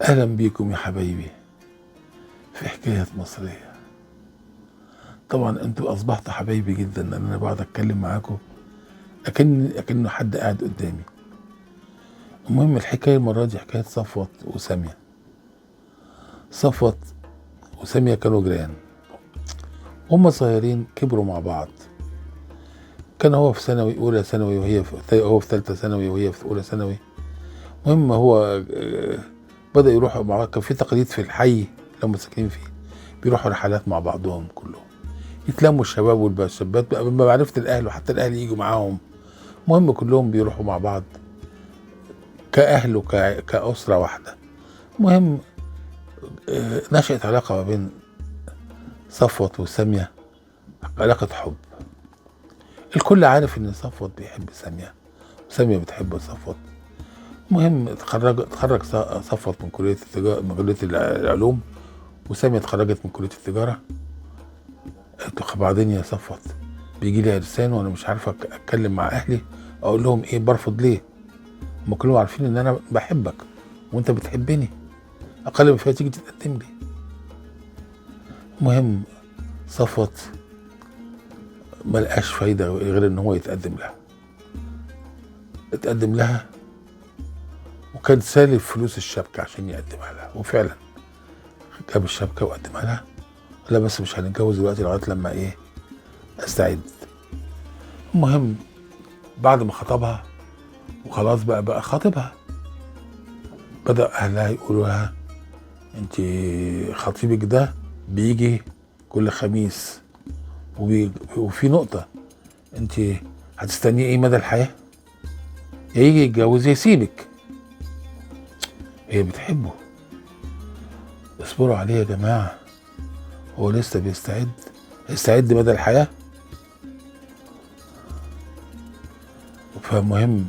أهلا بيكم يا حبايبي في حكاية مصرية. طبعا انتوا أصبحتوا حبايبي جدا، لأن أنا بقعد أتكلم معاكم أكنه حد قاعد قدامي. المهم الحكاية المرة دي حكاية صفوت وسامية. صفوت وسامية كانوا جيران، هما صغيرين كبروا مع بعض. كان هو في ثانوي أولى ثانوي هو في ثالثة ثانوي وهي في أولى ثانوي. المهم هو بدأ يروحوا مع بعض. كان في تقاليد في الحي اللي هم ساكنين فيه، بيروحوا رحلات مع بعضهم كلهم، يتلموا الشباب والشابات بقى بمعرفة الأهل، وحتى الأهل يجوا معاهم. المهم كلهم بيروحوا مع بعض كأهل كأسرة واحدة. المهم نشأت علاقة ما بين صفوت وسامية، علاقة حب. الكل عارف إن صفوت بيحب سامية وسامية بتحب صفوت. المهم اتخرج صفوت من كلية التجارة، من كلية العلوم، وسامية اتخرجت من كلية التجارة. بعدين يا صفوت بيجي لي عرسان وانا مش عارفه اتكلم مع اهلي، اقول لهم ايه؟ برفض ليه؟ هم كلهم عارفين ان انا بحبك وانت بتحبني، اقل من فيها تيجي تتقدم لي. المهم صفوت ما لقاش فايده غير ان هو يتقدم لها. اتقدم لها وكان سالف فلوس الشبكه عشان يقدمها لها، وفعلا جاب الشبكه وقدمها لها. لا بس مش هنتجوز دلوقتي لغايه لما ايه؟ استعد. المهم بعد ما خطبها وخلاص بقى خاطبها، بدأ أهلها يقولوا لها انت خطيبك ده بيجي كل خميس وفي نقطة، انت هتستنيه ايه مدى الحياة؟ يا يجي يتجوز يا يسيبك. هي بتحبه، اصبروا عليه يا جماعة، هو لسه يستعد مدى الحياة. فالمهم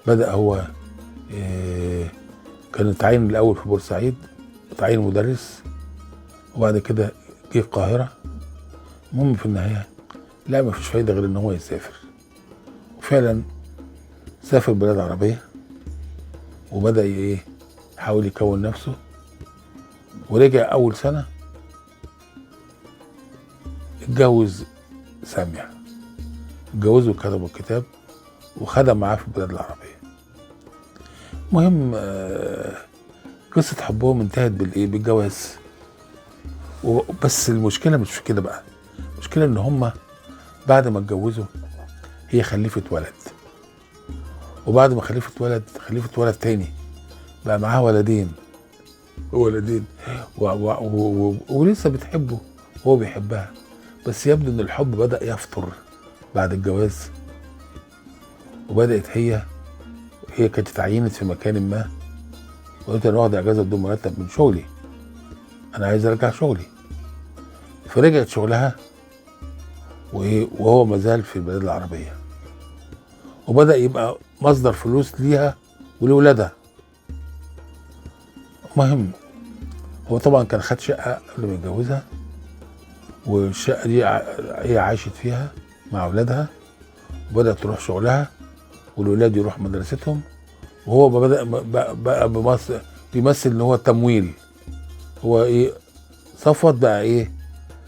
بدأ هو كان اتعين الأول في بورسعيد، اتعين مدرس، وبعد كده جه القاهرة. المهم في النهاية لا مفيش فايدة غير ان هو يسافر. وفعلا سافر بلاد عربية وبدأ ايه؟ يحاول يكون نفسه. ورجع أول سنة اتجوز سامية، اتجوزوا وكتبوا الكتاب وخدم معاه في البلاد العربية. المهم قصة حبهم انتهت بالايه؟ بالجواز. بس المشكلة مش في كده بقى، المشكلة ان هما بعد ما اتجوزوا هي خلفت ولد، وبعد ما خلفت ولد تاني، بقى معاها ولدين ولسه بتحبه وهو بيحبها. بس يبدو ان الحب بدأ يفتر بعد الجواز. وبدأت هي كانت اتعينت في مكان ما، وقلت انا واخد اجازه بدون مرتب من شغلي، انا عايز ارجع شغلي. فرجعت شغلها وهو مازال في البلاد العربيه، وبدأ يبقى مصدر فلوس ليها ولولادها. المهم هو طبعا كان خد شقه قبل ما يتجوزها، والشقه دي هي عاشت فيها مع اولادها، وبدأت تروح شغلها والولاد يروح مدرستهم. وهو بدأ بقى بيمثل ان هو التمويل، هو ايه؟ صفوت بقى ايه؟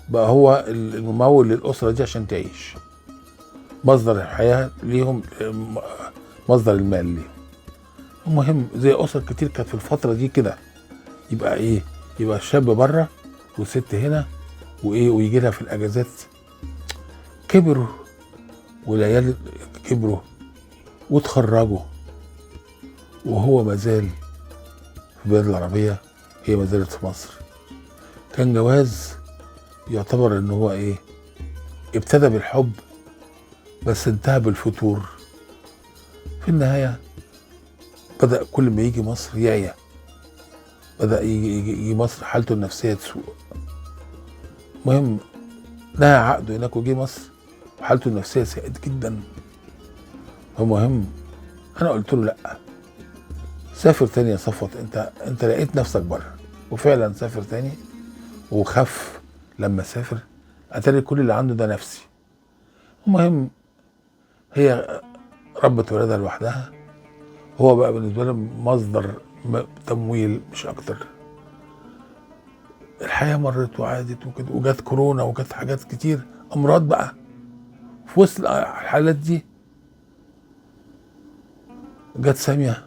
بقى هو الممول للأسرة دي عشان تعيش، مصدر الحياة ليهم، مصدر المال ليهم. المهم زي أسر كتير كانت في الفترة دي كده، يبقى ايه؟ يبقى الشاب بره والست هنا، وايه؟ ويجي لها في الأجازات. كبروا والعيال كبروا وتخرجوا، وهو مازال في البلاد العربية، هي ما زالت في مصر. كان جواز يعتبر ان هو ايه؟ ابتدى بالحب بس انتهى بالفتور. في النهاية بدأ كل ما يجي مصر يعيا، بدأ يجي مصر حالته النفسية تسوء. المهم نهى عقده هناك وجي مصر وحالته النفسية ساءت جدا. فالمهم انا قلت له لا، سافر تاني يا صفوت، انت لقيت نفسك بره. وفعلا سافر تاني وخف. لما سافر اتاري كل اللي عنده ده نفسي. المهم هي ربت ولادها لوحدها، هو بقى بالنسبه له مصدر تمويل مش اكتر. الحياه مرت وعادت وكده، وجت كورونا وجت حاجات كتير، امراض بقى. في وسط الحالات دي جت ساميه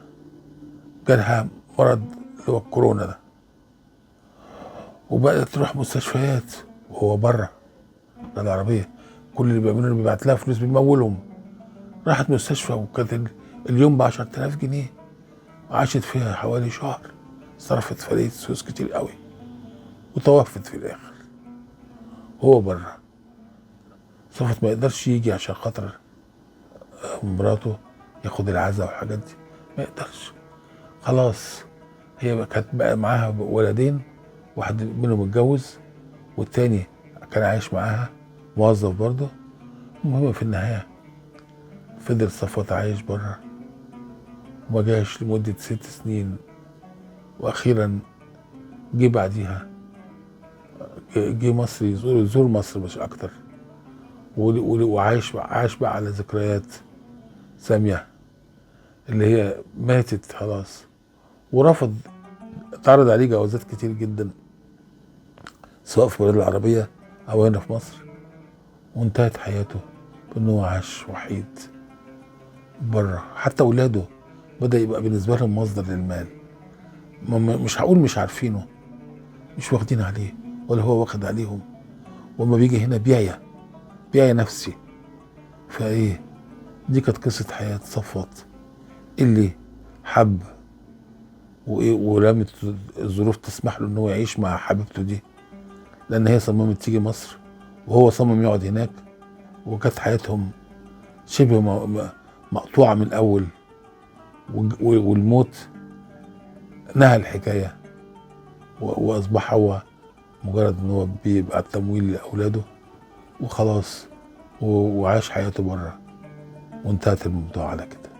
جالها مرض اللي هو الكورونا ده، وبدات تروح مستشفيات وهو بره العربيه. كل اللي بيعملوا اللي بيبعت لها فلوس بيمولهم. راحت مستشفى وكانت اليوم ب 10,000 جنيه، وعاشت فيها حوالي شهر، صرفت فلوس كتير قوي، وتوفت في الاخر. هو بره صفت ما يقدرش يجي عشان خاطر مراته ياخد العزاء والحاجات دي، ما يقدرش. خلاص هي كانت بقى معاها ولدين، واحد منهم اتجوز والتاني كان عايش معاها موظف برضه. المهم في النهاية فضل صفوت عايش بره وما جاش لمدة 6 سنين، وأخيرا جه بعديها، جه مصر يزور مصر مش أكتر، عاش بقى على ذكريات سامية اللي هي ماتت خلاص. ورفض، اتعرض عليه جوازات كتير جدا سواء في البلاد العربية أو هنا في مصر، وانتهت حياته بأنه عاش وحيد بره. حتى أولاده بدأ يبقى بالنسبة لهم مصدر للمال. مش هقول مش عارفينه، مش واخدين عليه ولا هو واخد عليهم. وما بيجي هنا بيايا نفسي. فايه، دي كانت قصة حياة صفوت اللي حب وايه، ولم الظروف تسمح له ان هو يعيش مع حبيبته دي، لان هي صممت تيجي مصر وهو صمم يقعد هناك. وكانت حياتهم شبه مقطوعة من الاول، والموت نهى الحكاية، واصبح هو مجرد ان هو بيبقى التمويل لاولاده وخلاص، وعاش حياته بره، وانتهت الموضوع على كده.